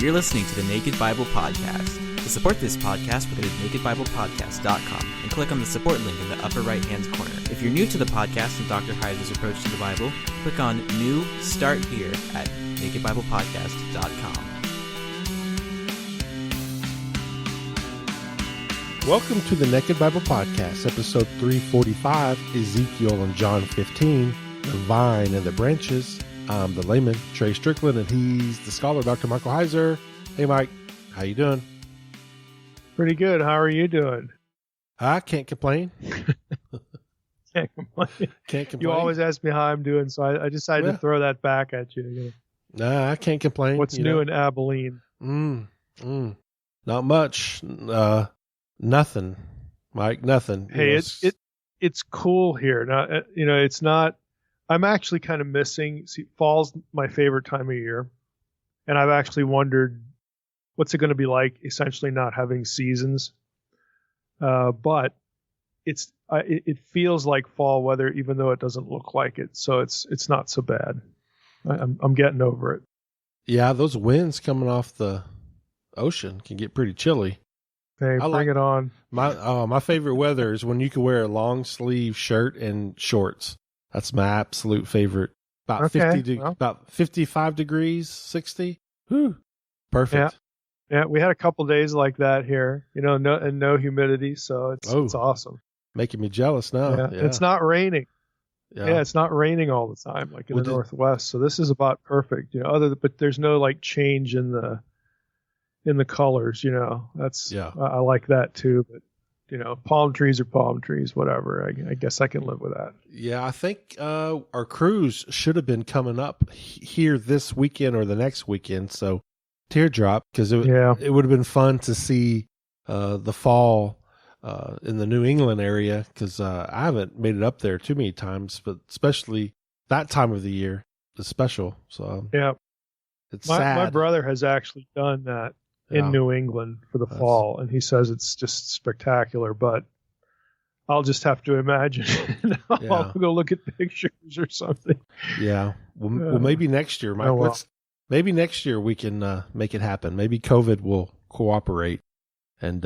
You're listening to the Naked Bible Podcast. To support this podcast, go to nakedbiblepodcast.com and click on the support link in the upper right-hand corner. If you're new to the podcast and Dr. Heiser's approach to the Bible, click on New Start Here at nakedbiblepodcast.com. Welcome to the Naked Bible Podcast, episode 345, Ezekiel and John 15, the vine and the branches. I'm the layman, Trey Strickland, and he's the scholar, Dr. Michael Heiser. Hey, Mike, how you doing? Pretty good. How are you doing? I can't complain. Can't complain. Can't complain. You always ask me how I'm doing, so I decided to throw that back at you. Nah, I can't complain. What's new in Abilene? Not much. Nothing, Mike. Nothing. Hey, it's cool here. Now, it's not. I'm actually kind of missing. See, fall's my favorite time of year, and I've actually wondered what's it going to be like. Essentially, not having seasons, but it feels like fall weather, even though it doesn't look like it. So it's not so bad. I'm getting over it. Yeah, those winds coming off the ocean can get pretty chilly. Hey, bring it on. My favorite weather is when you can wear a long sleeve shirt and shorts. That's my absolute favorite. About 55 degrees, 60. Whew. Perfect. Yeah, we had a couple days like that here, no humidity, so it's awesome. Making me jealous now. Yeah. It's not raining. Yeah, it's not raining all the time like in the Northwest. So this is about perfect, but there's no like change in the colors, that's, I like that too, but palm trees are palm trees, whatever. I guess I can live with that. Yeah. I think, our cruise should have been coming up here this weekend or the next weekend. So teardrop, because it would have been fun to see, the fall, in the New England area. Cause, I haven't made it up there too many times, but especially that time of the year is special. So it's sad. My brother has actually done that in New England for the fall, and he says it's just spectacular, but I'll just have to imagine. I'll go look at pictures or something. Yeah. Well, maybe next year, Mike. Maybe next year we can make it happen. Maybe COVID will cooperate, and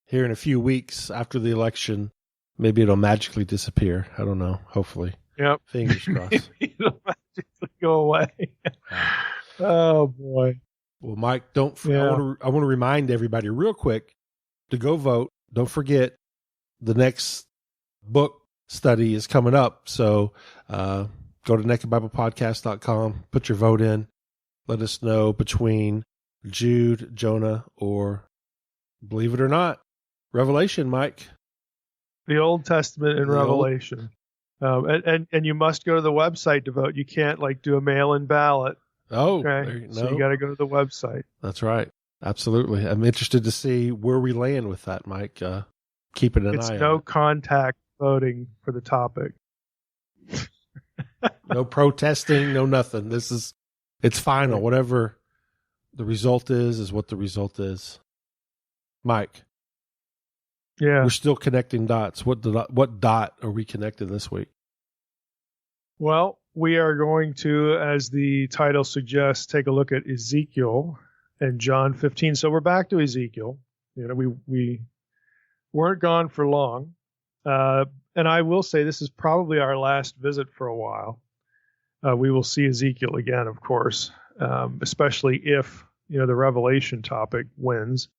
here in a few weeks after the election, maybe it'll magically disappear. I don't know. Hopefully. Yep. Fingers crossed. It'll magically go away. Oh boy. Well, Mike, I want to remind everybody real quick to go vote. Don't forget the next book study is coming up. So go to nakedbiblepodcast.com, put your vote in. Let us know between Jude, Jonah, or, believe it or not, Revelation, Mike. The Old Testament and Revelation. And you must go to the website to vote. You can't do a mail-in ballot. Oh, okay. So you got to go to the website. That's right. Absolutely. I'm interested to see where we land with that, Mike. Keeping an eye on it. It's no contact voting for the topic. No protesting, no nothing. It's final. Whatever the result is what the result is. Mike. Yeah. We're still connecting dots. What dot are we connecting this week? Well, we are going to, as the title suggests, take a look at Ezekiel and John 15. So we're back to Ezekiel. We weren't gone for long. And I will say this is probably our last visit for a while. We will see Ezekiel again, of course, especially if, the Revelation topic wins.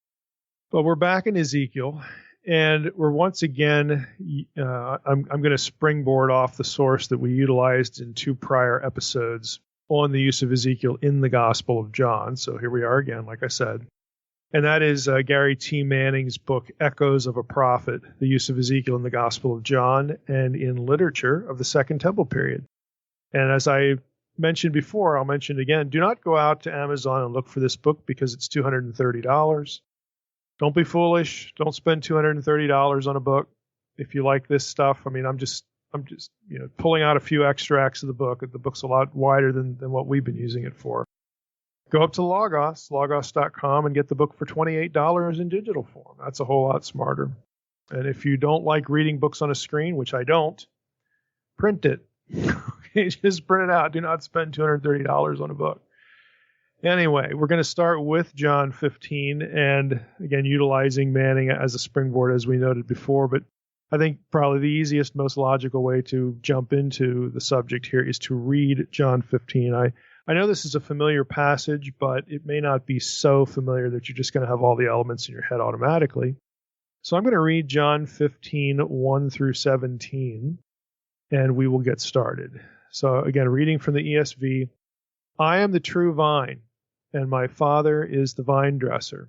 But we're back in Ezekiel. And we're once again, I'm going to springboard off the source that we utilized in 2 prior episodes on the use of Ezekiel in the Gospel of John. So here we are again, like I said. And that is Gary T. Manning's book, Echoes of a Prophet, the use of Ezekiel in the Gospel of John and in literature of the Second Temple period. And as I mentioned before, I'll mention again, do not go out to Amazon and look for this book because it's $230. Don't be foolish. Don't spend $230 on a book. If you like this stuff, I'm just pulling out a few extracts of the book. The book's a lot wider than what we've been using it for. Go up to logos.com, and get the book for $28 in digital form. That's a whole lot smarter. And if you don't like reading books on a screen, which I don't, print it. Just print it out. Do not spend $230 on a book. Anyway, we're going to start with John 15, and again, utilizing Manning as a springboard, as we noted before. But I think probably the easiest, most logical way to jump into the subject here is to read John 15. I know this is a familiar passage, but it may not be so familiar that you're just going to have all the elements in your head automatically. So I'm going to read John 15, 1 through 17, and we will get started. So again, reading from the ESV, I am the true vine, and my Father is the vine dresser.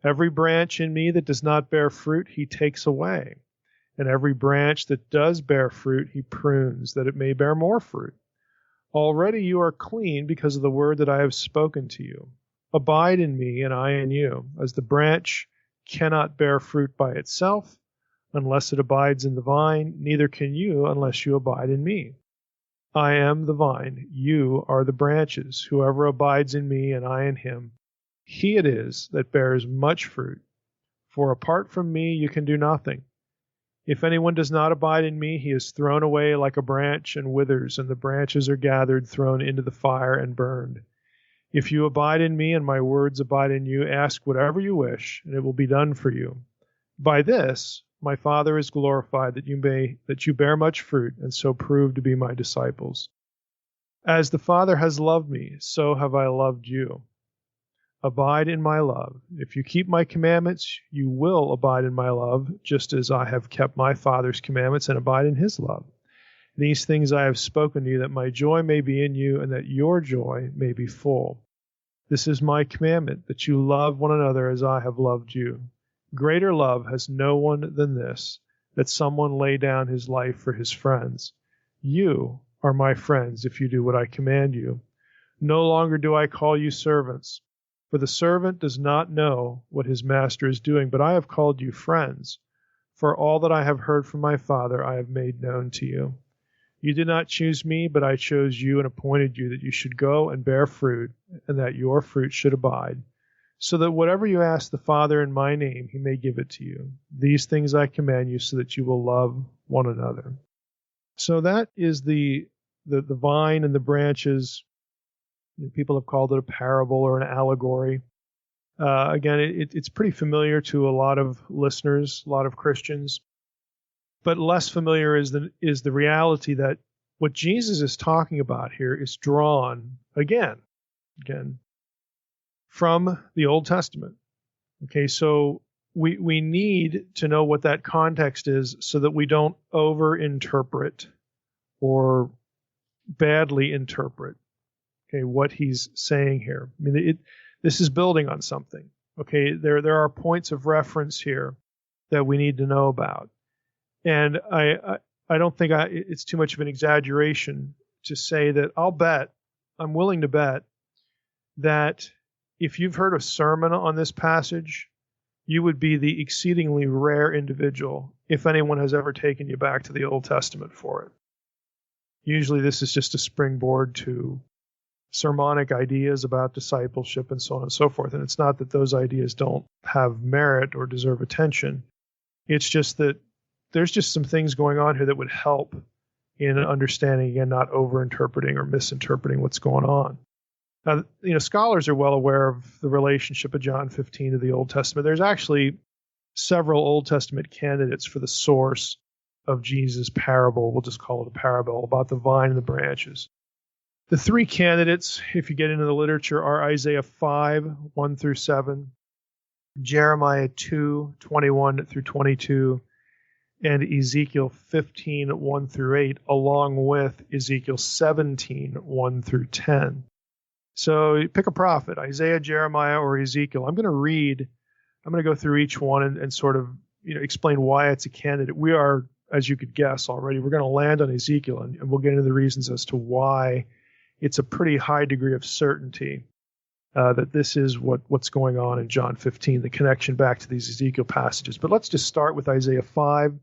Every branch in me that does not bear fruit, he takes away. And every branch that does bear fruit, he prunes, that it may bear more fruit. Already you are clean because of the word that I have spoken to you. Abide in me, and I in you, as the branch cannot bear fruit by itself unless it abides in the vine, neither can you unless you abide in me. I am the vine, you are the branches. Whoever abides in me and I in him, he it is that bears much fruit. For apart from me you can do nothing. If anyone does not abide in me, he is thrown away like a branch and withers, and the branches are gathered, thrown into the fire, and burned. If you abide in me and my words abide in you, ask whatever you wish, and it will be done for you. By this my Father is glorified, that you bear much fruit, and so prove to be my disciples. As the Father has loved me, so have I loved you. Abide in my love. If you keep my commandments, you will abide in my love, just as I have kept my Father's commandments and abide in his love. These things I have spoken to you, that my joy may be in you, and that your joy may be full. This is my commandment, that you love one another as I have loved you. Greater love has no one than this, that someone lay down his life for his friends. You are my friends if you do what I command you. No longer do I call you servants, for the servant does not know what his master is doing, but I have called you friends. For all that I have heard from my Father I have made known to you. You did not choose me, but I chose you and appointed you that you should go and bear fruit, and that your fruit should abide, so that whatever you ask the Father in my name, he may give it to you. These things I command you, so that you will love one another. So that is the vine and the branches. People have called it a parable or an allegory. Again, it's pretty familiar to a lot of listeners, a lot of Christians. But less familiar is the reality that what Jesus is talking about here is drawn again from the Old Testament. Okay, so we need to know what that context is so that we don't overinterpret or badly interpret, okay, what he's saying here. I mean, this is building on something. Okay, there are points of reference here that we need to know about. And I don't think it's too much of an exaggeration to say that I'm willing to bet that if you've heard a sermon on this passage, you would be the exceedingly rare individual, if anyone has ever taken you back to the Old Testament for it. Usually this is just a springboard to sermonic ideas about discipleship and so on and so forth. And it's not that those ideas don't have merit or deserve attention. It's just that there's just some things going on here that would help in understanding, again, not overinterpreting or misinterpreting what's going on. Now, scholars are well aware of the relationship of John 15 to the Old Testament. There's actually several Old Testament candidates for the source of Jesus' parable. We'll just call it a parable about the vine and the branches. The three candidates, if you get into the literature, are Isaiah 5, 1 through 7, Jeremiah 2, 21 through 22, and Ezekiel 15, 1 through 8, along with Ezekiel 17, 1 through 10. So you pick a prophet, Isaiah, Jeremiah, or Ezekiel. I'm going to go through each one and sort of explain why it's a candidate. We are, as you could guess already, we're going to land on Ezekiel, and we'll get into the reasons as to why it's a pretty high degree of certainty that this is what's going on in John 15, the connection back to these Ezekiel passages. But let's just start with Isaiah 5.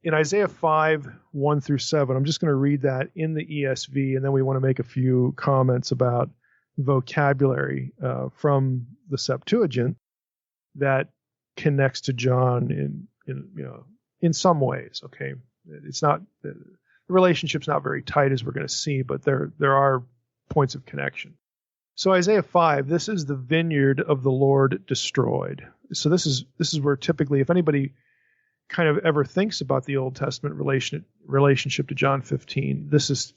In Isaiah 5, 1 through 7, I'm just going to read that in the ESV, and then we want to make a few comments about vocabulary from the Septuagint that connects to John in some ways. Okay, it's not the relationship's not very tight, as we're going to see, but there are points of connection. So Isaiah 5, this is the vineyard of the Lord destroyed. So this is where typically, if anybody kind of ever thinks about the Old Testament relationship to John 15, this is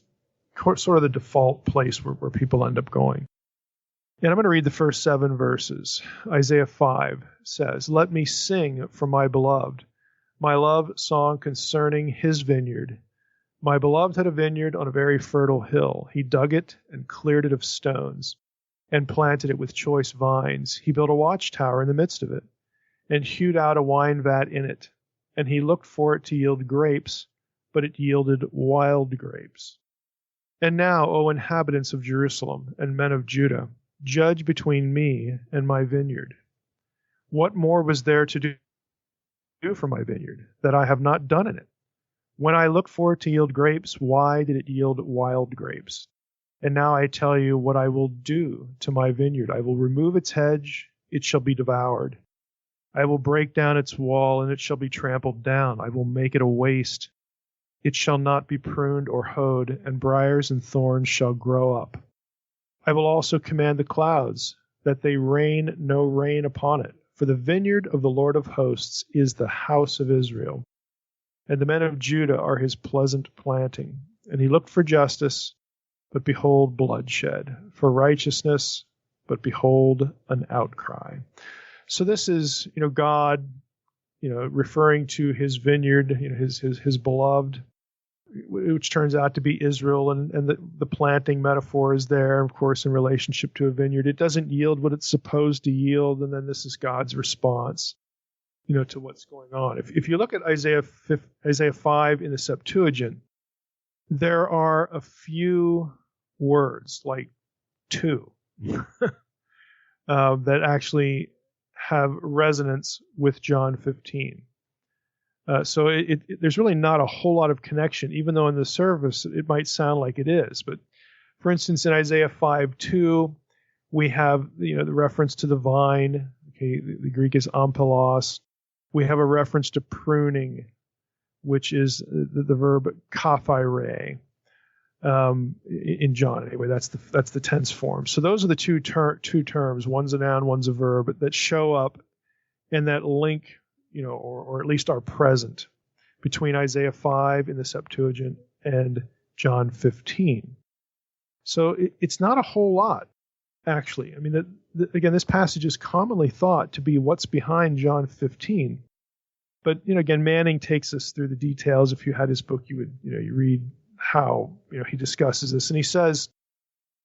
sort of the default place where people end up going. And I'm going to read the first 7 verses. Isaiah 5 says, "Let me sing for my beloved, my love song concerning his vineyard. My beloved had a vineyard on a very fertile hill. He dug it and cleared it of stones and planted it with choice vines. He built a watchtower in the midst of it and hewed out a wine vat in it. And he looked for it to yield grapes, but it yielded wild grapes. And now, O inhabitants of Jerusalem and men of Judah, judge between me and my vineyard. What more was there to do for my vineyard that I have not done in it? When I looked for it to yield grapes, why did it yield wild grapes? And now I tell you what I will do to my vineyard. I will remove its hedge, it shall be devoured. I will break down its wall, and it shall be trampled down. I will make it a waste. It shall not be pruned or hoed, and briars and thorns shall grow up. I will also command the clouds, that they rain no rain upon it. For the vineyard of the Lord of hosts is the house of Israel, and the men of Judah are his pleasant planting. And he looked for justice, but behold bloodshed, for righteousness, but behold an outcry." So this is, God, referring to his vineyard, his beloved, which turns out to be Israel, and the planting metaphor is there, of course, in relationship to a vineyard. It doesn't yield what it's supposed to yield, and then this is God's response, to what's going on. If you look at Isaiah 5 in the Septuagint, there are a few words, like 2, that actually have resonance with John 15. So there's really not a whole lot of connection, even though in the service it might sound like it is. But for instance, in Isaiah 5:2, we have the reference to the vine. Okay, the Greek is ampelos. We have a reference to pruning, which is the verb kaphaire. In John, anyway, that's the tense form. So those are the two terms. One's a noun, one's a verb, that show up and that link, or at least are present between Isaiah 5 in the Septuagint and John 15. So it's not a whole lot, actually. I mean, again, this passage is commonly thought to be what's behind John 15. But again, Manning takes us through the details. If you had his book, you would you read how he discusses this, and he says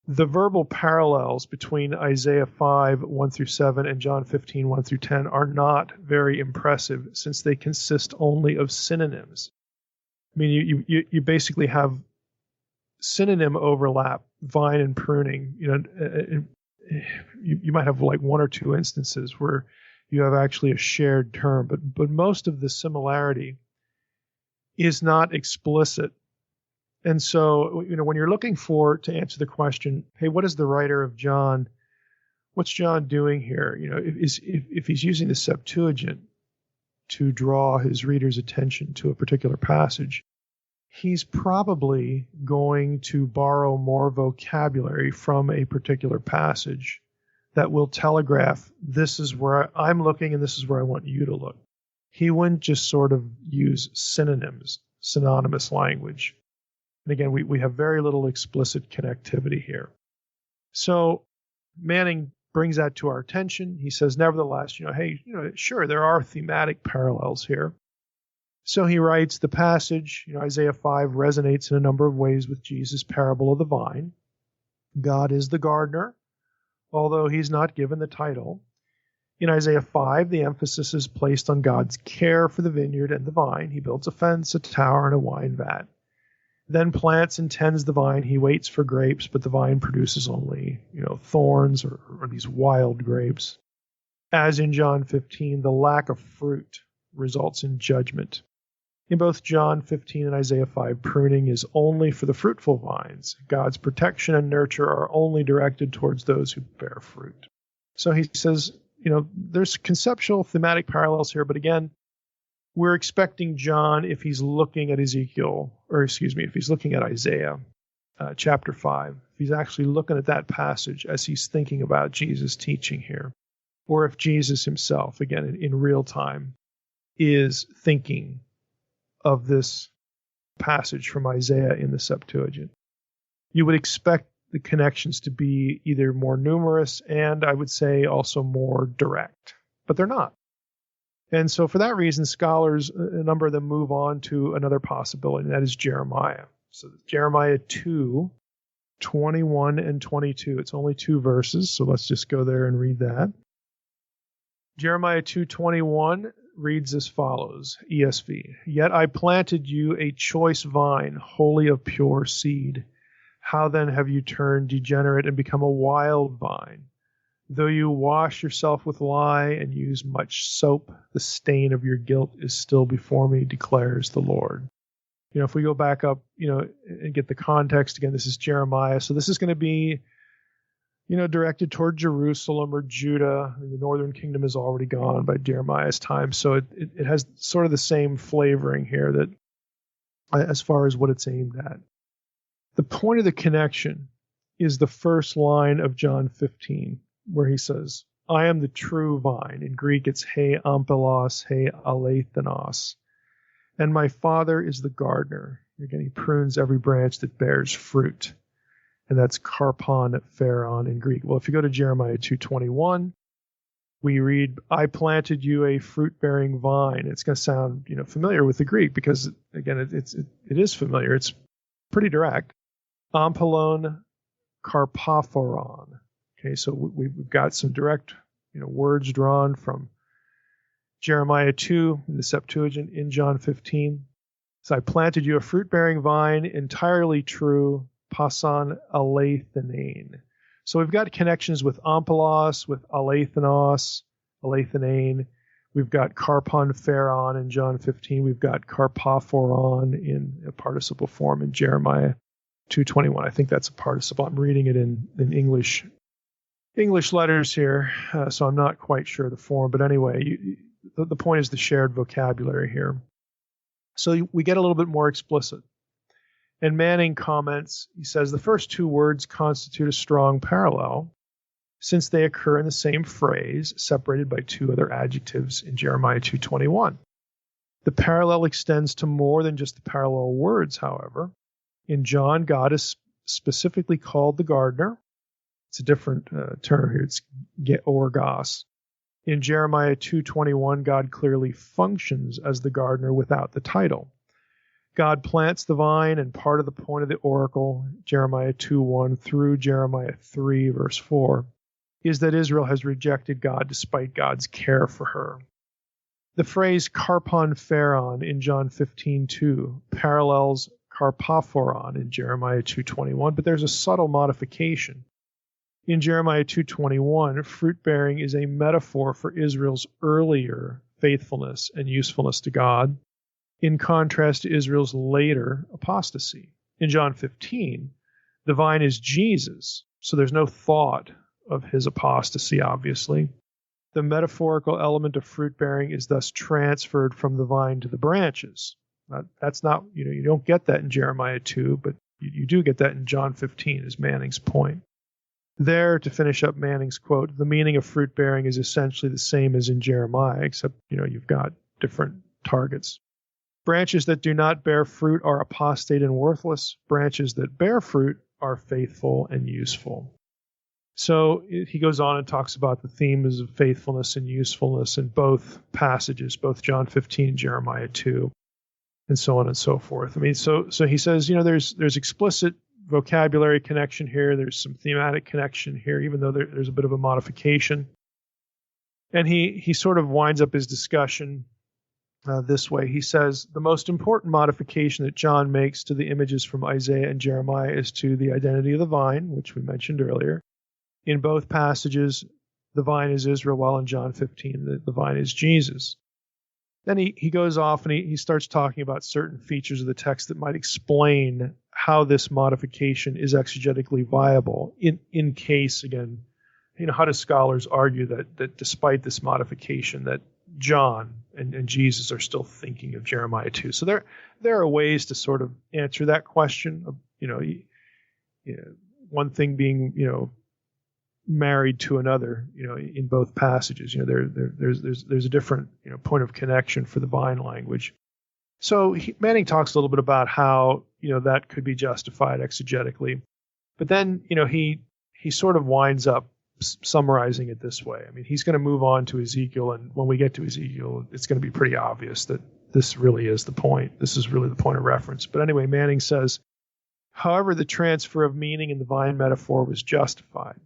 the verbal parallels between Isaiah 5 1-7 and John 15 1-10 are not very impressive, since they consist only of synonyms. I mean, you basically have synonym overlap, vine and pruning. You might have like 1 or 2 instances where you have actually a shared term, but most of the similarity is not explicit. And so, when you're looking to answer the question, hey, what is the writer of John? What's John doing here? If he's using the Septuagint to draw his reader's attention to a particular passage, he's probably going to borrow more vocabulary from a particular passage that will telegraph, this is where I'm looking and this is where I want you to look. He wouldn't just sort of use synonymous language. And again, we have very little explicit connectivity here. So Manning brings that to our attention. He says, nevertheless, sure, there are thematic parallels here. So he writes, the passage, Isaiah 5 resonates in a number of ways with Jesus' parable of the vine. God is the gardener, although he's not given the title. In Isaiah 5, the emphasis is placed on God's care for the vineyard and the vine. He builds a fence, a tower, and a wine vat. Then plants and tends the vine. He waits for grapes, but the vine produces only, thorns or these wild grapes. As in John 15, the lack of fruit results in judgment. In both John 15 and Isaiah 5, pruning is only for the fruitful vines. God's protection and nurture are only directed towards those who bear fruit. So he says, there's conceptual thematic parallels here, but again, we're expecting John, if he's looking at if he's looking at Isaiah, chapter 5, if he's actually looking at that passage as he's thinking about Jesus' teaching here, or if Jesus himself, again, in real time, is thinking of this passage from Isaiah in the Septuagint. You would expect the connections to be either more numerous and, I would say, also more direct, but they're not. And so for that reason, scholars, a number of them move on to another possibility, and that is Jeremiah. So Jeremiah 2, 21 and 22. It's only 2 verses, so let's just go there and read that. Jeremiah 2:21 reads as follows, ESV. Yet I planted you a choice vine, wholly of pure seed. How then have you turned degenerate and become a wild vine? Though you wash yourself with lye and use much soap, the stain of your guilt is still before me, declares the Lord. If we go back up, and get the context again, this is Jeremiah. So this is going to be, directed toward Jerusalem or Judah. I mean, the northern kingdom is already gone by Jeremiah's time. So it has sort of the same flavoring here that as far as what it's aimed at. The point of the connection is the first line of John 15, where he says, I am the true vine. In Greek, it's he ampelos, he alethanos. And my Father is the gardener. Again, he prunes every branch that bears fruit. And that's karpon pharon in Greek. Well, if you go to Jeremiah 2:21, we read, I planted you a fruit-bearing vine. It's going to sound, familiar with the Greek because, again, it is familiar. It's pretty direct. Ampelon karpophoron. Okay, so we've got some direct, words drawn from Jeremiah 2 in the Septuagint in John 15. So I planted you a fruit-bearing vine, entirely true, pasan alethanane. So we've got connections with ampelos, with alethanos, alethanane. We've got karpon pharon in John 15. We've got karpophoron in a participle form in Jeremiah 2:21. I think that's a participle. I'm reading it in English letters here, so I'm not quite sure the form. But anyway, the point is the shared vocabulary here. So we get a little bit more explicit. And Manning comments, he says, the first 2 words constitute a strong parallel since they occur in the same phrase, separated by 2 other adjectives in Jeremiah 2:21. The parallel extends to more than just the parallel words, however. In John, God is specifically called the gardener. It's a different term here. It's orgos. In Jeremiah 2:21, God clearly functions as the gardener without the title. God plants the vine, and part of the point of the oracle, Jeremiah 2:1 through Jeremiah 3, verse 4, is that Israel has rejected God despite God's care for her. The phrase karpon pharon in John 15:2 parallels karpophoron in Jeremiah 2:21, but there's a subtle modification. In Jeremiah 2:21, fruit-bearing is a metaphor for Israel's earlier faithfulness and usefulness to God, in contrast to Israel's later apostasy. In John 15, the vine is Jesus, so there's no thought of his apostasy, obviously. The metaphorical element of fruit-bearing is thus transferred from the vine to the branches. That's not, you don't get that in Jeremiah 2, but you do get that in John 15, is Manning's point. There, to finish up Manning's quote, the meaning of fruit-bearing is essentially the same as in Jeremiah, except, you've got different targets. Branches that do not bear fruit are apostate and worthless. Branches that bear fruit are faithful and useful. So he goes on and talks about the themes of faithfulness and usefulness in both passages, both John 15 and Jeremiah 2, and so on and so forth. I mean, so he says, there's explicit vocabulary connection here. There's some thematic connection here, even though there's a bit of a modification. And he sort of winds up his discussion this way. He says, the most important modification that John makes to the images from Isaiah and Jeremiah is to the identity of the vine, which we mentioned earlier. In both passages, the vine is Israel, while in John 15, the vine is Jesus. Then he goes off and he starts talking about certain features of the text that might explain how this modification is exegetically viable in case, again, how do scholars argue that despite this modification that John and Jesus are still thinking of Jeremiah 2. So there are ways to sort of answer that question. one thing being, married to another, in both passages. There's a different, point of connection for the vine language. So Manning talks a little bit about how, that could be justified exegetically. But then, he sort of winds up summarizing it this way. I mean, he's going to move on to Ezekiel, and when we get to Ezekiel, it's going to be pretty obvious that this really is the point. This is really the point of reference. But anyway, Manning says, however, the transfer of meaning in the vine metaphor was justified.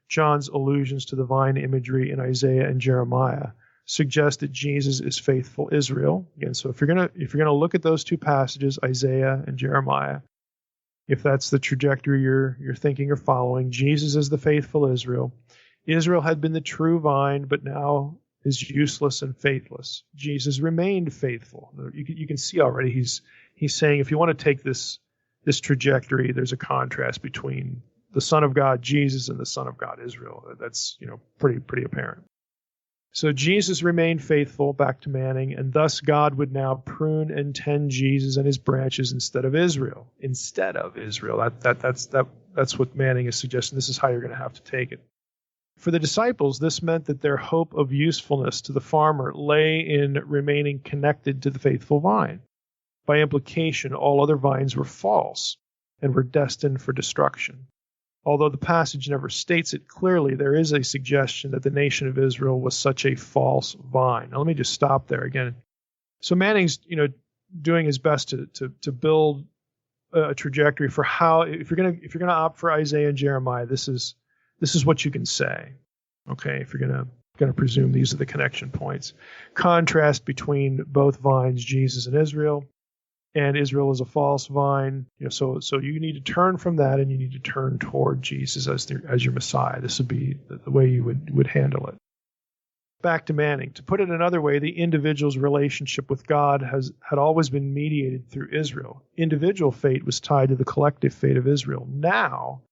John's allusions to the vine imagery in Isaiah and Jeremiah suggest that Jesus is faithful Israel. Again, so if you're gonna look at those two passages, Isaiah and Jeremiah, if that's the trajectory you're thinking or following, Jesus is the faithful Israel. Israel had been the true vine, but now is useless and faithless. Jesus remained faithful. You can see already he's saying, if you want to take this trajectory, there's a contrast between the Son of God Jesus and the Son of God Israel. That's pretty apparent. So Jesus remained faithful, back to Manning, and thus God would now prune and tend Jesus and his branches instead of Israel. That's what Manning is suggesting. This is how you're going to have to take it. For the disciples, this meant that their hope of usefulness to the farmer lay in remaining connected to the faithful vine. By implication, all other vines were false and were destined for destruction. Although the passage never states it clearly, there is a suggestion that the nation of Israel was such a false vine. Now, let me just stop there again. So Manning's, doing his best to build a trajectory for how, if you're gonna opt for Isaiah and Jeremiah, this is what you can say. Okay, if you're gonna presume these are the connection points. Contrast between both vines, Jesus and Israel. And Israel is a false vine, so you need to turn from that, and you need to turn toward Jesus as your Messiah. This would be the way you would handle it. Back to Manning. To put it another way, the individual's relationship with God had always been mediated through Israel. Individual fate was tied to the collective fate of Israel. Now,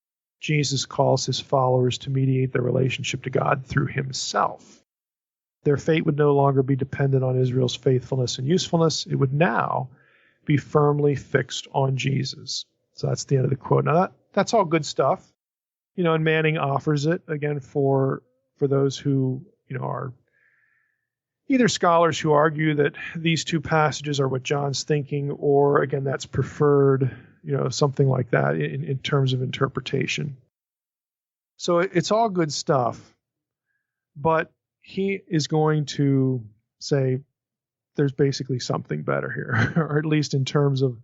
Jesus calls his followers to mediate their relationship to God through himself. Their fate would no longer be dependent on Israel's faithfulness and usefulness. It would now be firmly fixed on Jesus. So that's the end of the quote. Now that's all good stuff, and Manning offers it again for those who, are either scholars who argue that these two passages are what John's thinking, or again, that's preferred, something like that in terms of interpretation. So it's all good stuff, but he is going to say, there's basically something better here, or at least in terms of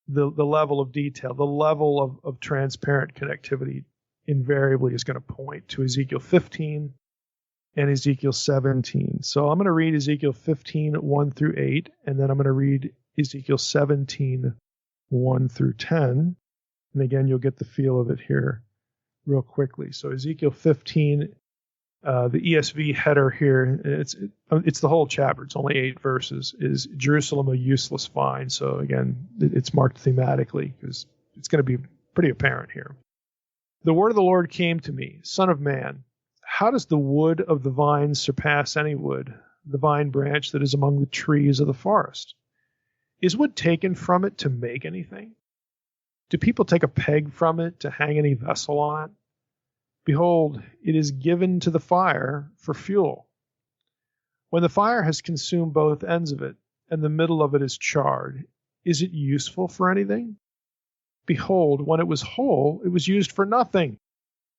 the level of detail, the level of transparent connectivity invariably is going to point to Ezekiel 15 and Ezekiel 17. So I'm going to read Ezekiel 15, 1 through 8, and then I'm going to read Ezekiel 17, 1 through 10. And again, you'll get the feel of it here real quickly. So Ezekiel 15, the ESV header here, it's the whole chapter. It's only 8 verses. Is Jerusalem a useless vine? So again, it's marked thematically because it's going to be pretty apparent here. The word of the Lord came to me, Son of man, how does the wood of the vine surpass any wood, the vine branch that is among the trees of the forest? Is wood taken from it to make anything? Do people take a peg from it to hang any vessel on it? Behold, it is given to the fire for fuel. When the fire has consumed both ends of it, and the middle of it is charred, is it useful for anything? Behold, when it was whole, it was used for nothing.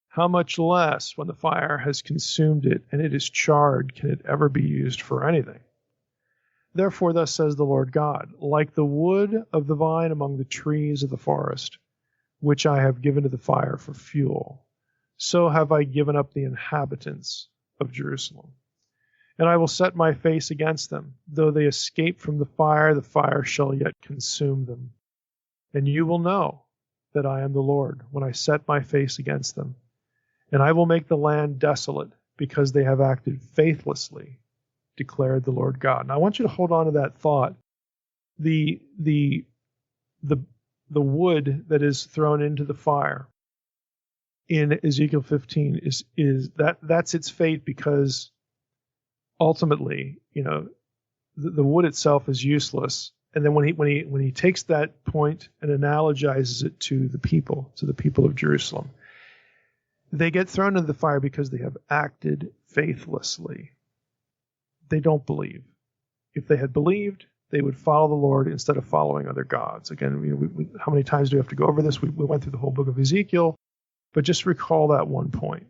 How much less, when the fire has consumed it, and it is charred, can it ever be used for anything? Therefore, thus says the Lord God, like the wood of the vine among the trees of the forest, which I have given to the fire for fuel, so have I given up the inhabitants of Jerusalem. And I will set my face against them. Though they escape from the fire shall yet consume them. And you will know that I am the Lord when I set my face against them. And I will make the land desolate because they have acted faithlessly, declared the Lord God. Now I want you to hold on to that thought. The wood that is thrown into the fire in Ezekiel 15 is that's its fate, because ultimately, the wood itself is useless, And then when he takes that point and analogizes it to the people of Jerusalem, they get thrown into the fire because they have acted faithlessly. They don't believe. If they had believed, they would follow the Lord instead of following other gods. Again, how many times do we have to go over this? We went through the whole book of Ezekiel, but just recall that one point.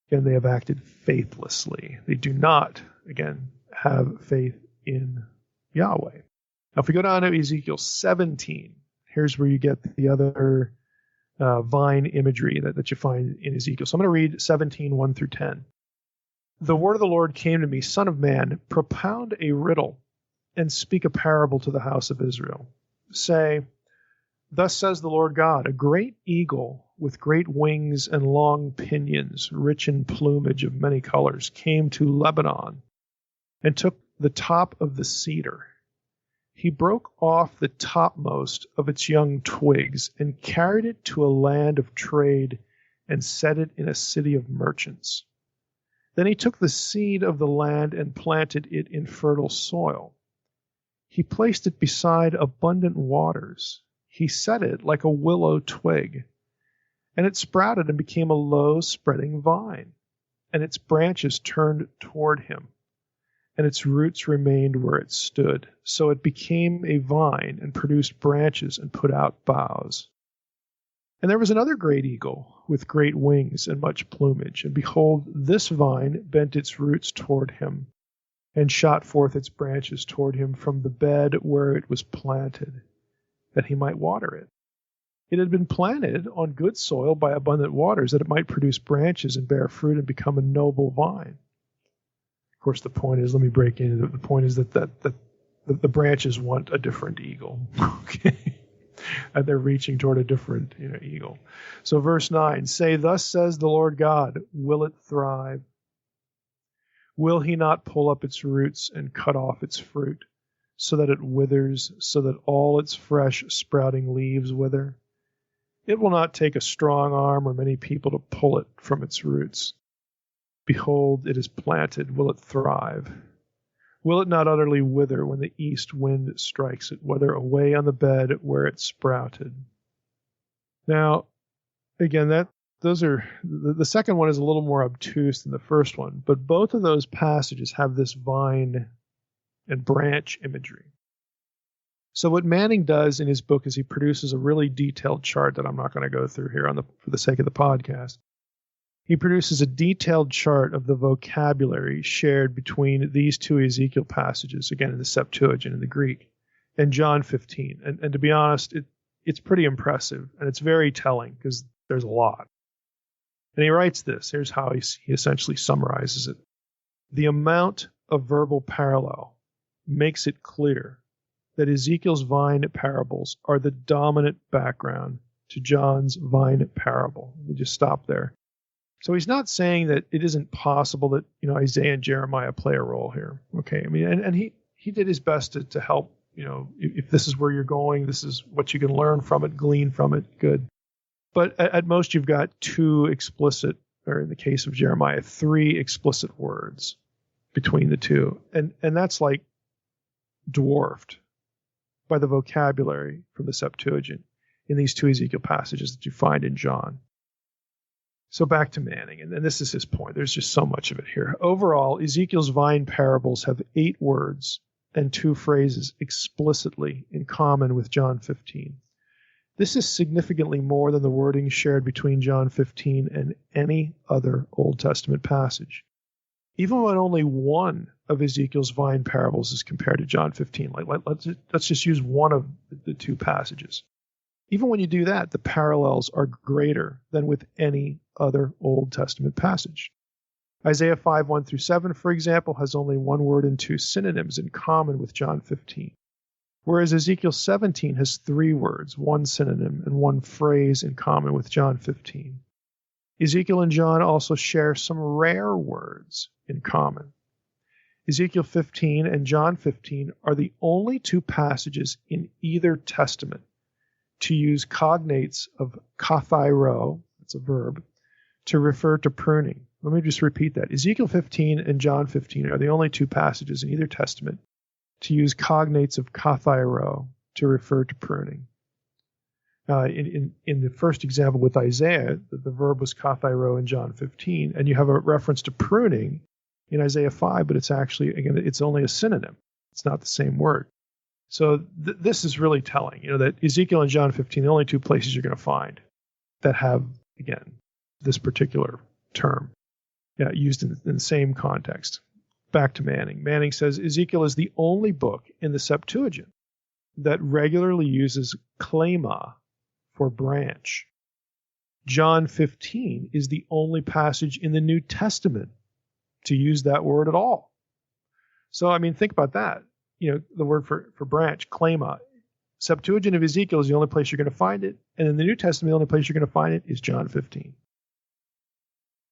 Again, they have acted faithlessly. They do not, again, have faith in Yahweh. Now, if we go down to Ezekiel 17, here's where you get the other vine imagery that you find in Ezekiel. So I'm going to read 17, 1 through 10. The word of the Lord came to me, Son of man, propound a riddle and speak a parable to the house of Israel. Say, thus says the Lord God, a great eagle with great wings and long pinions, rich in plumage of many colors, came to Lebanon and took the top of the cedar. He broke off the topmost of its young twigs and carried it to a land of trade and set it in a city of merchants. Then he took the seed of the land and planted it in fertile soil. He placed it beside abundant waters. He set it like a willow twig, and it sprouted and became a low spreading vine, and its branches turned toward him, and its roots remained where it stood. So it became a vine and produced branches and put out boughs. And there was another great eagle with great wings and much plumage. And behold, this vine bent its roots toward him and shot forth its branches toward him from the bed where it was planted, that he might water it. It had been planted on good soil by abundant waters, that it might produce branches and bear fruit and become a noble vine. Of course, the point is, let me break into it. The point is that the branches want a different eagle. Okay. And they're reaching toward a different eagle. So verse 9, say, thus says the Lord God, will it thrive? Will he not pull up its roots and cut off its fruit, so that it withers, so that all its fresh sprouting leaves wither? It will not take a strong arm or many people to pull it from its roots. Behold, it is planted. Will it thrive? Will it not utterly wither when the east wind strikes it, whether away on the bed where it sprouted? Now, again, the second one is a little more obtuse than the first one, but both of those passages have this vine and branch imagery. So what Manning does in his book is he produces a really detailed chart that I'm not going to go through here for the sake of the podcast. He produces a detailed chart of the vocabulary shared between these two Ezekiel passages, again in the Septuagint in the Greek, and John 15. And to be honest, it's pretty impressive, and it's very telling because there's a lot. And he writes this. Here's how he essentially summarizes it. The amount of verbal parallel makes it clear that Ezekiel's vine parables are the dominant background to John's vine parable. Let me just stop there. So he's not saying that it isn't possible that Isaiah and Jeremiah play a role here. Okay, I mean, and he did his best to help. If this is where you're going, this is what you can learn from it, glean from it. Good, but at most you've got two explicit, or in the case of Jeremiah, three explicit words between the two, and that's like dwarfed by the vocabulary from the Septuagint in these two Ezekiel passages that you find in John. So back to Manning, and this is his point. There's just so much of it here. Overall, Ezekiel's vine parables have 8 words and 2 phrases explicitly in common with John 15. This is significantly more than the wording shared between John 15 and any other Old Testament passage. Even when only one of Ezekiel's vine parables is compared to John 15, let's just use one of the 2 passages. Even when you do that, the parallels are greater than with any other Old Testament passage. Isaiah 5, 1 through 7, for example, has only 1 word and 2 synonyms in common with John 15, whereas Ezekiel 17 has 3 words, 1 synonym, and 1 phrase in common with John 15. Ezekiel and John also share some rare words in common. Ezekiel 15 and John 15 are the only 2 passages in either testament to use cognates of kathairo, that's a verb, to refer to pruning. Let me just repeat that. Ezekiel 15 and John 15 are the only 2 passages in either testament to use cognates of kathairo to refer to pruning. In the first example with Isaiah, the verb was kathairo in John 15, and you have a reference to pruning in Isaiah 5, but it's actually, again, it's only a synonym. It's not the same word. So this is really telling, that Ezekiel and John 15, the only two places you're going to find that have, again, this particular term used in the same context. Back to Manning. Manning says Ezekiel is the only book in the Septuagint that regularly uses klema for branch. John 15 is the only passage in the New Testament to use that word at all. So, I mean, think about that. The word for branch, klema. Septuagint of Ezekiel is the only place you're going to find it. And in the New Testament, the only place you're going to find it is John 15.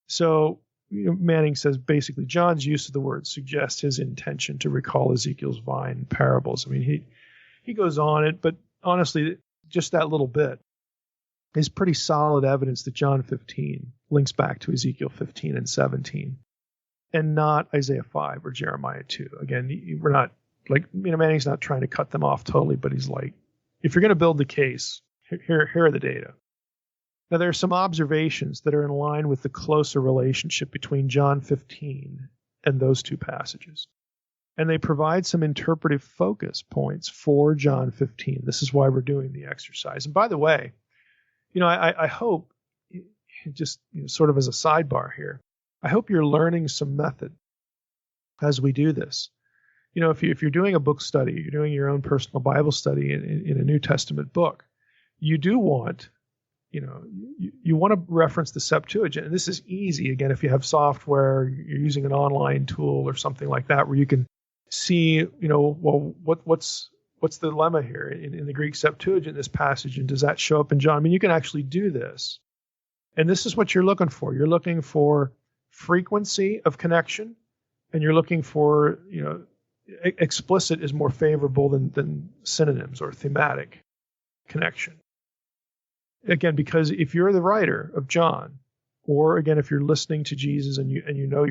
So, Manning says basically John's use of the word suggests his intention to recall Ezekiel's vine parables. I mean, he goes on it, but honestly, just that little bit is pretty solid evidence that John 15 links back to Ezekiel 15 and 17 and not Isaiah 5 or Jeremiah 2. Again, we're not Manning's not trying to cut them off totally, but he's like, if you're going to build the case, here are the data. Now, there are some observations that are in line with the closer relationship between John 15 and those two passages. And they provide some interpretive focus points for John 15. This is why we're doing the exercise. And by the way, I hope, just sort of as a sidebar here, I hope you're learning some method as we do this. If you're doing a book study, you're doing your own personal Bible study in a New Testament book, you do want, you want to reference the Septuagint. And this is easy, again, if you have software, you're using an online tool or something like that, where you can see, what's the lemma here in the Greek Septuagint, this passage, and does that show up in John? I mean, you can actually do this. And this is what you're looking for. You're looking for frequency of connection, and you're looking for, explicit is more favorable than synonyms or thematic connection. Again, because if you're the writer of John, or again, if you're listening to Jesus and you know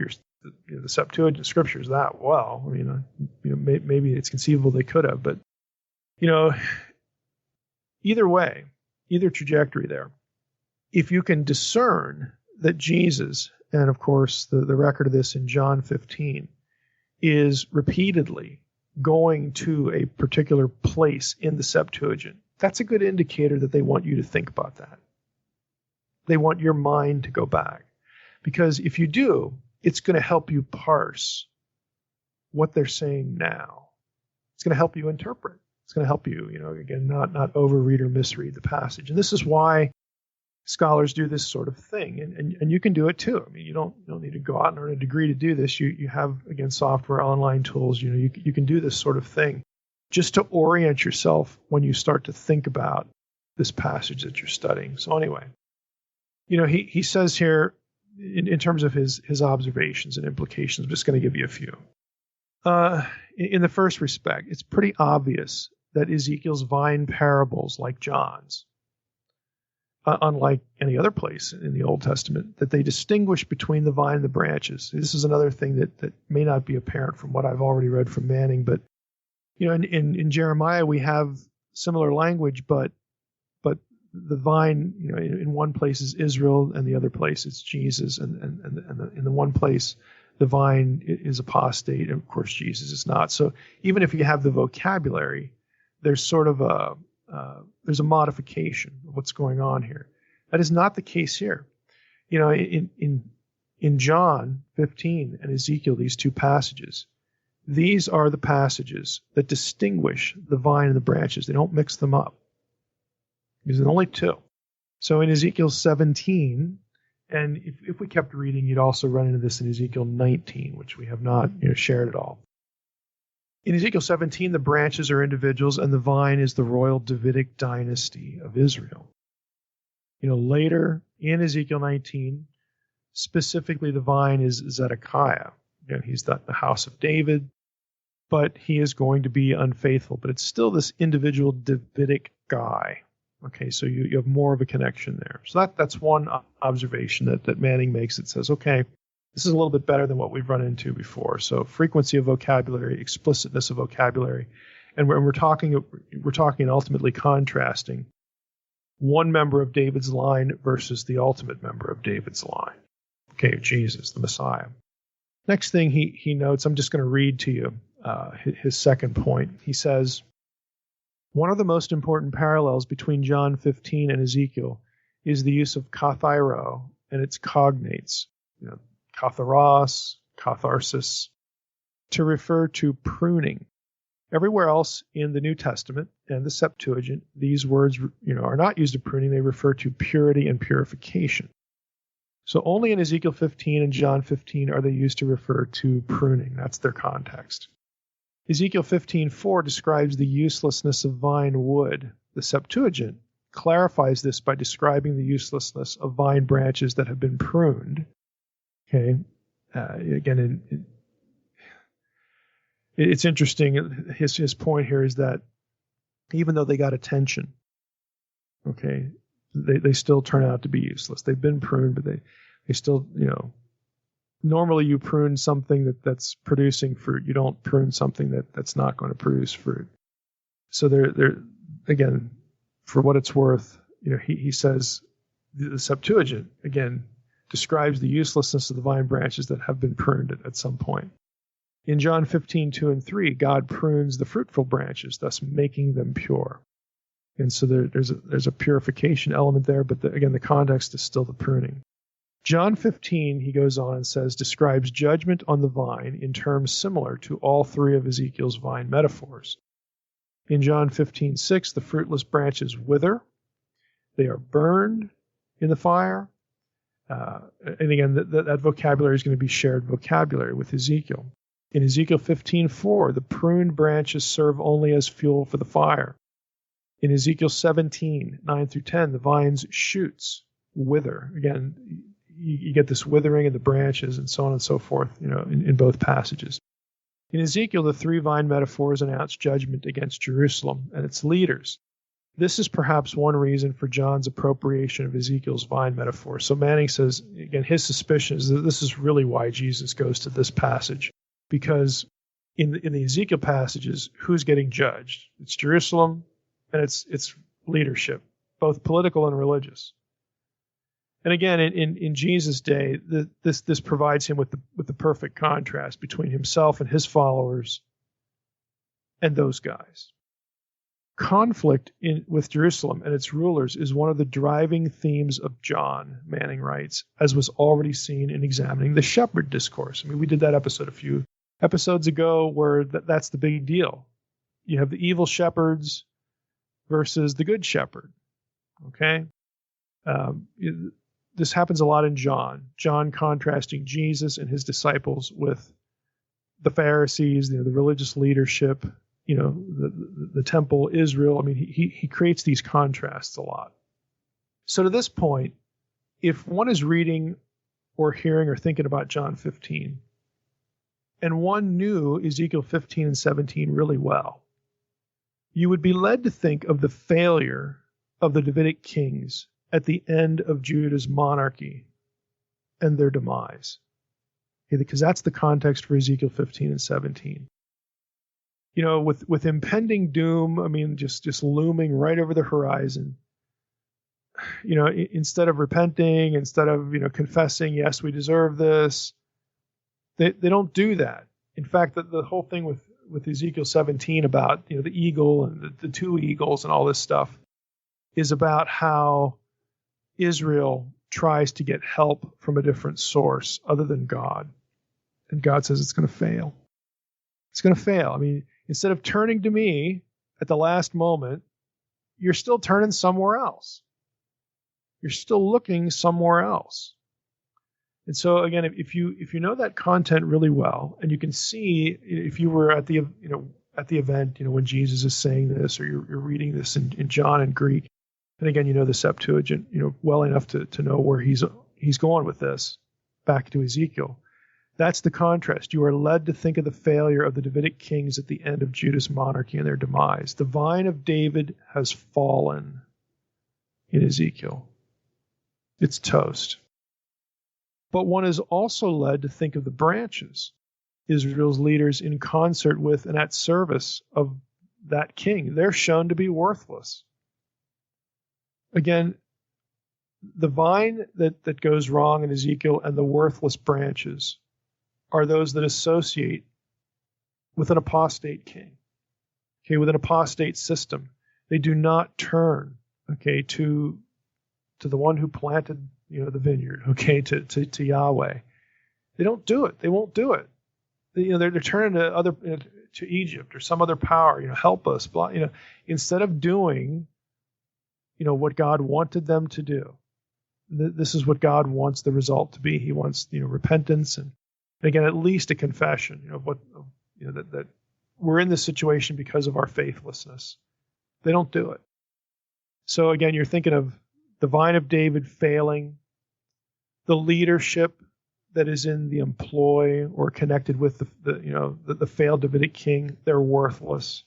the Septuagint scriptures that well, I mean, maybe it's conceivable they could have, but either way, either trajectory there, if you can discern that Jesus, and of course the record of this in John 15, is repeatedly going to a particular place in the Septuagint, that's a good indicator that they want you to think about that. They want your mind to go back. Because if you do, it's going to help you parse what they're saying now. It's going to help you interpret. It's going to help you, again, not overread or misread the passage. And this is why scholars do this sort of thing. And you can do it too. I mean, you don't need to go out and earn a degree to do this. You have, again, software, online tools. You can do this sort of thing just to orient yourself when you start to think about this passage that you're studying. So anyway, he says here, in terms of his observations and implications, I'm just going to give you a few. In the first respect, it's pretty obvious that Ezekiel's vine parables, like John's, unlike any other place in the Old Testament, that they distinguish between the vine and the branches. This is another thing that may not be apparent from what I've already read from Manning, but in Jeremiah we have similar language, but the vine, in one place is Israel, and the other place is Jesus, and in the one place the vine is apostate, and of course Jesus is not. So even if you have the vocabulary, there's sort of there's a modification of what's going on here. That is not the case here. In John 15 and Ezekiel, these two passages, these are the passages that distinguish the vine and the branches. They don't mix them up. There's only two. So in Ezekiel 17, and if we kept reading, you'd also run into this in Ezekiel 19, which we have not shared at all. In Ezekiel 17, the branches are individuals, and the vine is the royal Davidic dynasty of Israel. Later in Ezekiel 19, specifically the vine is Zedekiah. He's the house of David, but he is going to be unfaithful. But it's still this individual Davidic guy. Okay, so you have more of a connection there. So that's one observation that Manning makes that says, okay, This is a little bit better than what we've run into before. So frequency of vocabulary, explicitness of vocabulary, and we're talking and ultimately contrasting one member of David's line versus the ultimate member of David's line. Okay, Jesus, the Messiah. Next thing he notes, I'm just going to read to you his second point. He says, one of the most important parallels between John 15 and Ezekiel is the use of kathairo and its cognates, katharos, catharsis, to refer to pruning. Everywhere else in the New Testament and the Septuagint, these words are not used of pruning. They refer to purity and purification. So only in Ezekiel 15 and John 15 are they used to refer to pruning. That's their context. Ezekiel 15:4 describes the uselessness of vine wood. The Septuagint clarifies this by describing the uselessness of vine branches that have been pruned. Okay, again, it's interesting. His point here is that even though they got attention, okay, they still turn out to be useless. They've been pruned, but they still, normally you prune something that's producing fruit. You don't prune something that's not going to produce fruit. So they're again, for what it's worth, he says the Septuagint again describes the uselessness of the vine branches that have been pruned at some point. In John 15:2 and 3, God prunes the fruitful branches, thus making them pure. And so there's a purification element there, but again, the context is still the pruning. John 15, he goes on and says, describes judgment on the vine in terms similar to all three of Ezekiel's vine metaphors. In John 15:6, the fruitless branches wither. They are burned in the fire. And again, that vocabulary is going to be shared vocabulary with Ezekiel. In Ezekiel 15:4, the pruned branches serve only as fuel for the fire. In Ezekiel 17:9 through 10, the vine's shoots wither. Again, you get this withering of the branches and so on and so forth, in both passages. In Ezekiel, the three vine metaphors announce judgment against Jerusalem and its leaders. This is perhaps one reason for John's appropriation of Ezekiel's vine metaphor. So Manning says, again, his suspicion is that this is really why Jesus goes to this passage. Because in the Ezekiel passages, who's getting judged? It's Jerusalem and it's leadership, both political and religious. And again, in Jesus' day, this provides him with the perfect contrast between himself and his followers and those guys. Conflict with Jerusalem and its rulers is one of the driving themes of John, Manning writes, as was already seen in examining the shepherd discourse. I mean, we did that episode a few episodes ago where that's the big deal. You have the evil shepherds versus the good shepherd. Okay? This happens a lot in John. John contrasting Jesus and his disciples with the Pharisees, the religious leadership, the temple, Israel. I mean, he creates these contrasts a lot. So to this point, if one is reading or hearing or thinking about John 15, and one knew Ezekiel 15 and 17 really well, you would be led to think of the failure of the Davidic kings at the end of Judah's monarchy and their demise. Okay, because that's the context for Ezekiel 15 and 17. With impending doom, I mean, just looming right over the horizon, instead of repenting, instead of, confessing, yes, we deserve this, they don't do that. In fact, the whole thing with Ezekiel 17 about, the eagle and the two eagles and all this stuff is about how Israel tries to get help from a different source other than God. And God says it's going to fail. It's going to fail. I mean, instead of turning to me at the last moment, you're still turning somewhere else. You're still looking somewhere else. And so again, if you know that content really well, and you can see if you were at the event, when Jesus is saying this, or you're reading this in John and Greek, and again, the Septuagint, well enough to know where he's going with this, back to Ezekiel. That's the contrast. You are led to think of the failure of the Davidic kings at the end of Judah's monarchy and their demise. The vine of David has fallen in Ezekiel. It's toast. But one is also led to think of the branches, Israel's leaders in concert with and at service of that king. They're shown to be worthless. Again, the vine that goes wrong in Ezekiel and the worthless branches are those that associate with an apostate king, with an apostate system. They do not turn, to the one who planted, the vineyard, to Yahweh. They don't do it. They won't do it. They're turning to to Egypt or some other power. Help us. Blah. Instead of doing, what God wanted them to do. This is what God wants the result to be. He wants, repentance and again, at least a confession, of what, that we're in this situation because of our faithlessness. They don't do it. So again, you're thinking of the vine of David failing, the leadership that is in the employ or connected with the failed Davidic king. They're worthless.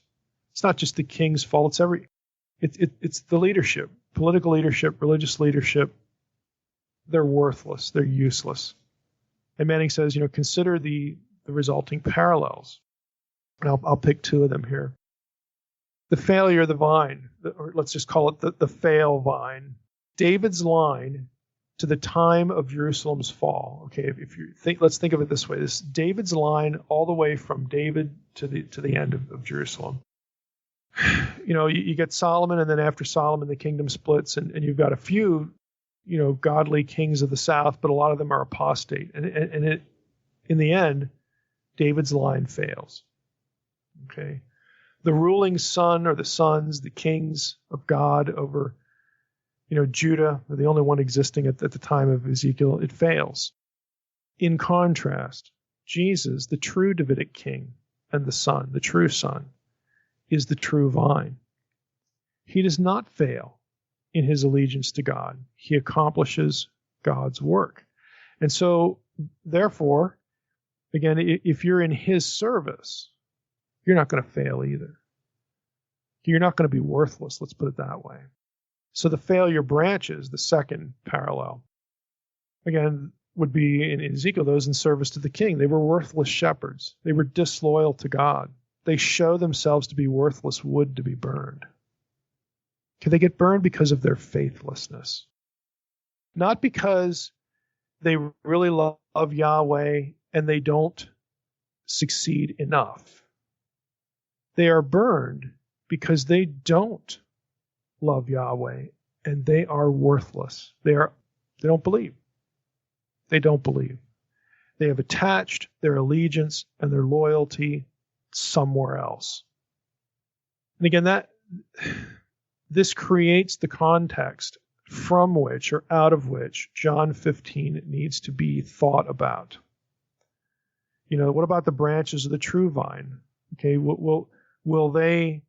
It's not just the king's fault. It's the leadership, political leadership, religious leadership. They're worthless. They're useless. And Manning says, consider the resulting parallels. And I'll pick two of them here. The failure of the vine, or let's just call it the fail vine. David's line to the time of Jerusalem's fall. Let's think of it this way. This David's line all the way from David to the end of Jerusalem. You get Solomon, and then after Solomon, the kingdom splits, and you've got a few, godly kings of the south, but a lot of them are apostate. And in the end, David's line fails. The ruling son or the sons, the kings of God over, Judah, the only one existing at the time of Ezekiel, it fails. In contrast, Jesus, the true Davidic king and the son, the true son, is the true vine. He does not fail in his allegiance to God. He accomplishes God's work. And so, therefore, again, if you're in his service, you're not going to fail either. You're not going to be worthless, let's put it that way. So the failure branches, the second parallel, again, would be in Ezekiel, those in service to the king. They were worthless shepherds. They were disloyal to God. They show themselves to be worthless wood to be burned. They get burned because of their faithlessness. Not because they really love Yahweh and they don't succeed enough. They are burned because they don't love Yahweh and they are worthless. They don't believe. They don't believe. They have attached their allegiance and their loyalty somewhere else. And again, this creates the context from which or out of which John 15 needs to be thought about. What about the branches of the true vine? Will they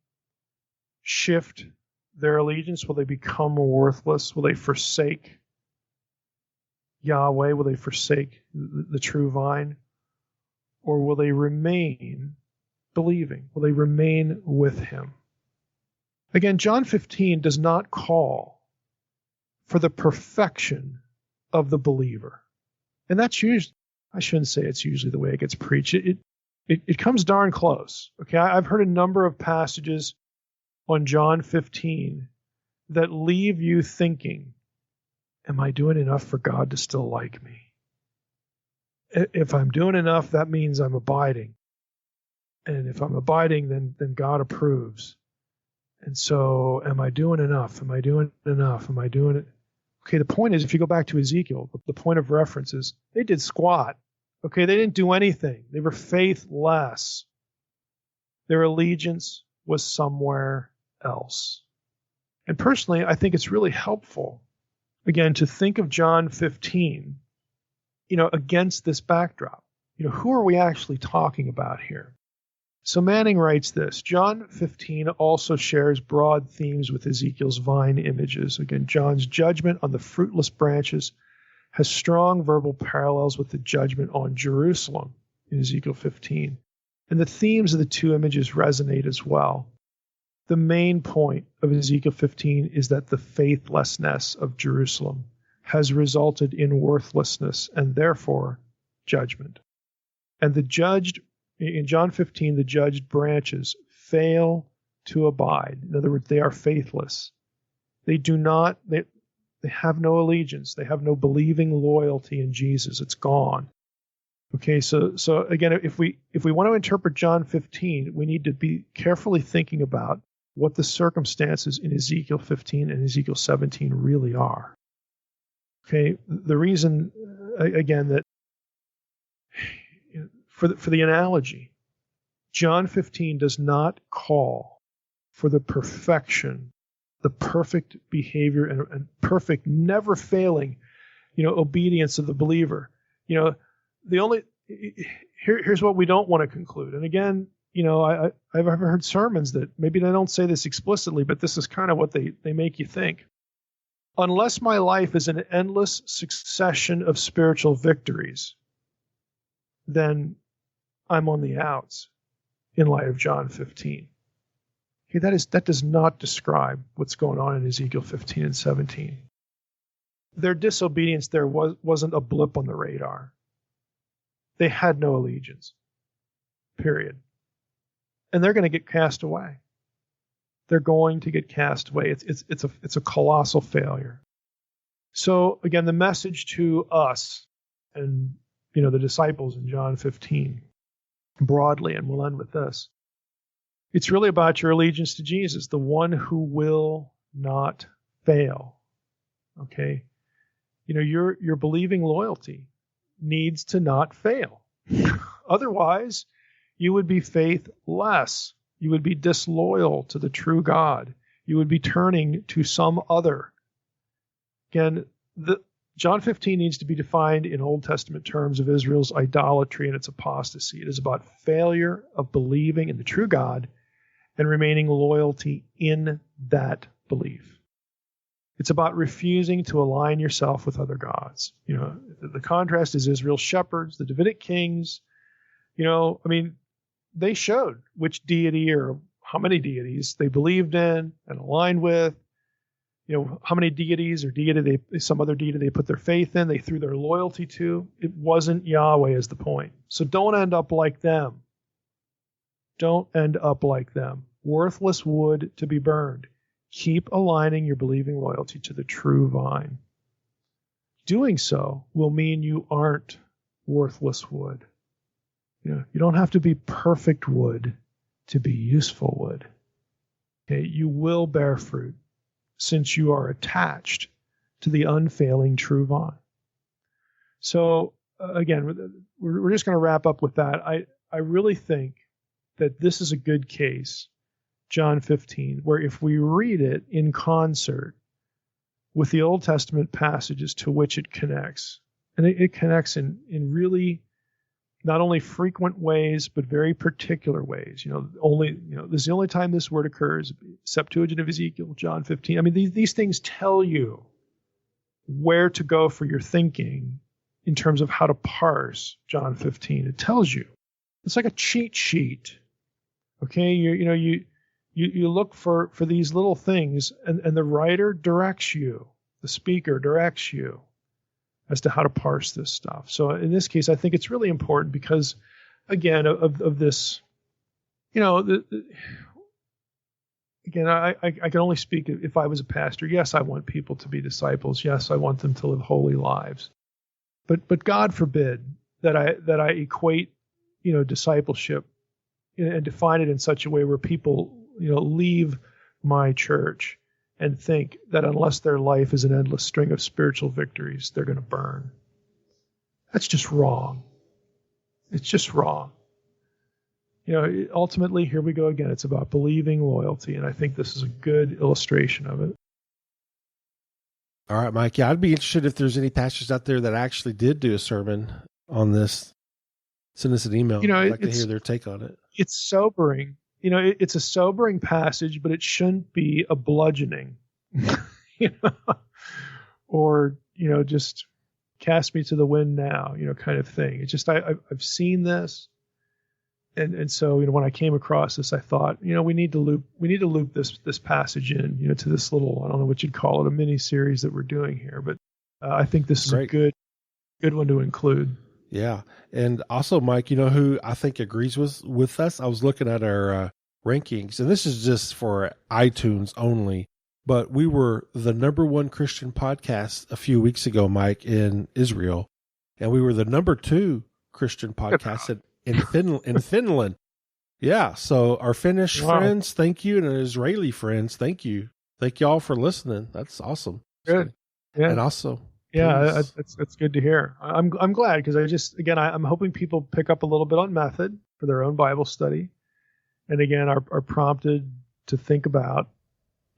shift their allegiance? Will they become worthless? Will they forsake Yahweh? Will they forsake the true vine? Or will they remain believing? Will they remain with him? Again, John 15 does not call for the perfection of the believer. And that's usually, I shouldn't say it's usually the way it gets preached. It comes darn close. I've heard a number of passages on John 15 that leave you thinking, am I doing enough for God to still like me? If I'm doing enough, that means I'm abiding. And if I'm abiding, then God approves. And so, am I doing enough? Am I doing enough? Am I doing it? The point is, if you go back to Ezekiel, the point of reference is they did squat. They didn't do anything. They were faithless. Their allegiance was somewhere else. And personally, I think it's really helpful, again, to think of John 15, against this backdrop. Who are we actually talking about here? So Manning writes this: John 15 also shares broad themes with Ezekiel's vine images. Again, John's judgment on the fruitless branches has strong verbal parallels with the judgment on Jerusalem in Ezekiel 15. And the themes of the two images resonate as well. The main point of Ezekiel 15 is that the faithlessness of Jerusalem has resulted in worthlessness and therefore judgment. And the judged, in John 15, the judged branches fail to abide. In other words, they are faithless. They do not, they have no allegiance. They have no believing loyalty in Jesus. It's gone. Okay, so again, if we want to interpret John 15, we need to be carefully thinking about what the circumstances in Ezekiel 15 and Ezekiel 17 really are. Okay, the reason, again, that for the analogy, John 15 does not call for the perfection, the perfect behavior and perfect, never failing, obedience of the believer. Here's what we don't want to conclude. And again, I've heard sermons that maybe they don't say this explicitly, but this is kind of what they make you think. Unless my life is an endless succession of spiritual victories, then I'm on the outs in light of John 15. Okay, that does not describe what's going on in Ezekiel 15 and 17. Their disobedience there wasn't a blip on the radar. They had no allegiance, period. And they're going to get cast away. They're going to get cast away. It's a colossal failure. So again, the message to us and the disciples in John 15 broadly, and we'll end with this. It's really about your allegiance to Jesus, the one who will not fail. Okay? Your believing loyalty needs to not fail. Otherwise, you would be faithless. You would be disloyal to the true God. You would be turning to some other. Again, John 15 needs to be defined in Old Testament terms of Israel's idolatry and its apostasy. It is about failure of believing in the true God and remaining loyalty in that belief. It's about refusing to align yourself with other gods. The contrast is Israel's shepherds, the Davidic kings. They showed which deity or how many deities they believed in and aligned with. How many deities or some other deity they put their faith in, they threw their loyalty to. It wasn't Yahweh is the point. So don't end up like them. Don't end up like them. Worthless wood to be burned. Keep aligning your believing loyalty to the true vine. Doing so will mean you aren't worthless wood. You don't have to be perfect wood to be useful wood. Okay, you will bear fruit since you are attached to the unfailing true vine. So again, we're just going to wrap up with that. I really think that this is a good case, John 15, where if we read it in concert with the Old Testament passages to which it connects, and it connects in really not only frequent ways, but very particular ways. This is the only time this word occurs, Septuagint of Ezekiel, John 15. These things tell you where to go for your thinking in terms of how to parse John 15. It tells you. It's like a cheat sheet. Okay, you look for these little things, and the writer directs you, the speaker directs you as to how to parse this stuff. So in this case, I think it's really important because, again, of this, again, I can only speak if I was a pastor. Yes, I want people to be disciples. Yes, I want them to live holy lives. But God forbid that I equate, discipleship and define it in such a way where people, leave my church and think that unless their life is an endless string of spiritual victories, they're going to burn. That's just wrong. It's just wrong. Ultimately, here we go again. It's about believing loyalty, and I think this is a good illustration of it. All right, Mike. Yeah, I'd be interested if there's any pastors out there that actually did do a sermon on this. Send us an email. I'd like to hear their take on it. It's sobering. It's a sobering passage, but it shouldn't be a bludgeoning, or, just cast me to the wind now, kind of thing. It's just, I've seen this. And so, when I came across this, I thought, we need to loop this passage in, to this little, I don't know what you'd call it, a mini series that we're doing here. But I think this is Great. a good one to include. Yeah. And also, Mike, you know who I think agrees with us? I was looking at our rankings, and this is just for iTunes only, but we were the number one Christian podcast a few weeks ago, Mike, in Israel, and we were the number 2 Christian podcast in Finland. Yeah. So our Finnish friends, thank you. And our Israeli friends, thank you. Thank you all for listening. That's awesome. Good. Yeah. And also, yeah, that's good to hear. I'm glad, because I'm hoping people pick up a little bit on method for their own Bible study, and again are prompted to think about,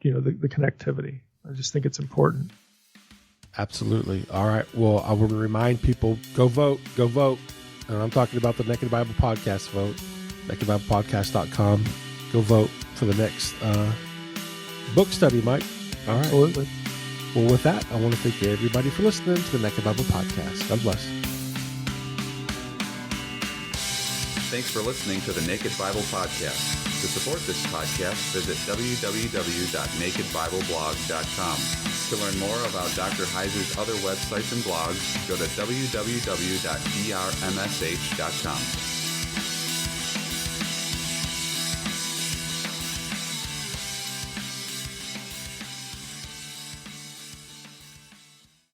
the connectivity. I just think it's important. Absolutely. All right. Well, I will remind people, go vote. And I'm talking about the Naked Bible Podcast vote, nakedbiblepodcast.com. Go vote for the next book study, Mike. All right. Absolutely. Well, with that, I want to thank everybody for listening to the Naked Bible Podcast. God bless. Thanks for listening to the Naked Bible Podcast. To support this podcast, visit www.nakedbibleblog.com. To learn more about Dr. Heiser's other websites and blogs, go to www.drmsh.com.